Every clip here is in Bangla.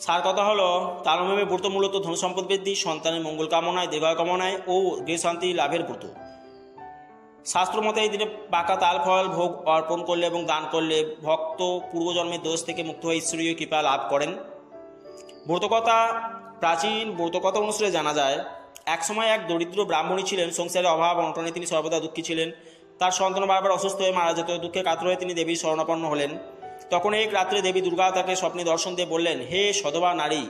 সার কথা হলো তালমে ব্রত মূলত ধন সম্পদ বৃদ্ধি, সন্তানের মঙ্গল কামনায়, দীর্ঘায়ু কামনায় ও গৃহ শান্তি লাভের ব্রত। শাস্ত্র মতে এই দিনে পাকা তাল ফল ভোগ অর্পণ করলে এবং দান করলে ভক্ত পূর্বজন্মের দোষ থেকে মুক্ত হয়ে ঈশ্বরীয় কৃপা লাভ করেন। ব্রতকথা প্রাচীন ব্রতকথা অনুসারে জানা যায়, একসময় এক দরিদ্র ব্রাহ্মণী ছিলেন। সংসারে অভাব অনটনে তিনি সর্বদা দুঃখী ছিলেন। তার সন্তান বারবার অসুস্থ হয়ে মারা যেত। দুঃখে কাতর হয়ে তিনি দেবীর শরণাপন্ন হলেন। তখন এক রাত্রে দেবী দুর্গা তাকে স্বপ্নে দর্শন দিয়ে বললেন, হে সধবা নারী,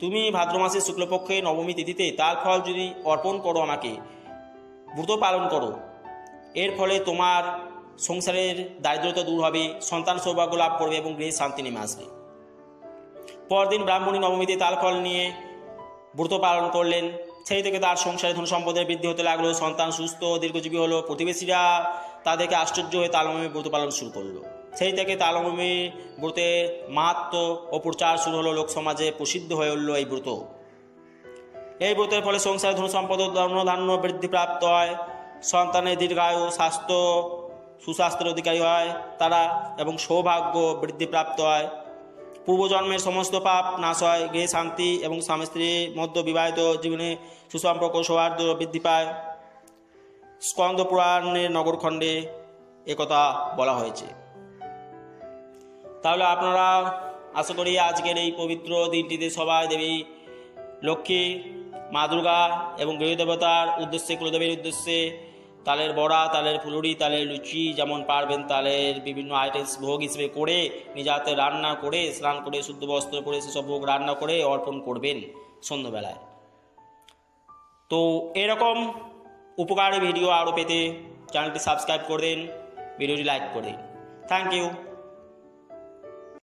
তুমি ভাদ্র মাসের শুক্লপক্ষে নবমী তিথিতে তাল ফল যদি অর্পণ করো, আমাকে ব্রত পালন করো, এর ফলে তোমার সংসারের দারিদ্রতা দূর হবে, সন্তান সৌভাগ্য লাভ করবে এবং গৃহে শান্তি নেমে আসবে। পরদিন ব্রাহ্মণী নবমীতে তাল ফল নিয়ে ব্রত পালন করলেন। সেই থেকে তার সংসারে ধন সম্পদের বৃদ্ধি হতে লাগলো। সন্তান সুস্থ দীর্ঘজীবী হলো। প্রতিবেশীরা তাদেরকে আশ্চর্য হয়ে তালমী ব্রত পালন শুরু করলো। সেই থেকে তালমী ব্রতের মাহাত্ম্য ও প্রচার শুরু হলো। লোক সমাজে প্রসিদ্ধ হয়ে উঠল এই ব্রত। এই ব্রতের ফলে সংসারে ধন সম্পদ ধনধান্য বৃদ্ধি প্রাপ্ত হয়। সন্তানের দীর্ঘায়ু, স্বাস্থ্য, সুস্বাস্থ্যের অধিকারী হয় তারা এবং সৌভাগ্য বৃদ্ধি প্রাপ্ত হয়। পূর্বজন্মের সমস্ত পাপ নাশ হয়। গৃহে শান্তি এবং স্বামী স্ত্রীর মধ্যে বিবাহিত জীবনে সুসম্পর্ক সৌহার্দ্য বৃদ্ধি পায়। স্কন্দ পুরাণের নগরখণ্ডে একথা বলা হয়েছে। তাহলে আপনারা আশা করি আজকের এই পবিত্র দিনটিতে সবাই দেবী লক্ষ্মী, মা দুর্গা এবং গৃহদেবতার উদ্দেশ্যে, কুলদেবীর উদ্দেশ্যে তালের বড়া, তালের ফুলুরি, তালের লুচি যেমন পারবেন তালের বিভিন্ন আইটেমস ভোগ হিসেবে করে নিজে হাতে রান্না করে, স্নান করে, শুদ্ধ বস্ত্র পরে সেসব ভোগ রান্না করে অর্পণ করবেন সন্ধ্যাবেলায়। তো এরকম উপকারী ভিডিও আরও পেতে চ্যানেলটি সাবস্ক্রাইব করে দিন, ভিডিওটি লাইক করে দিন। Thank you.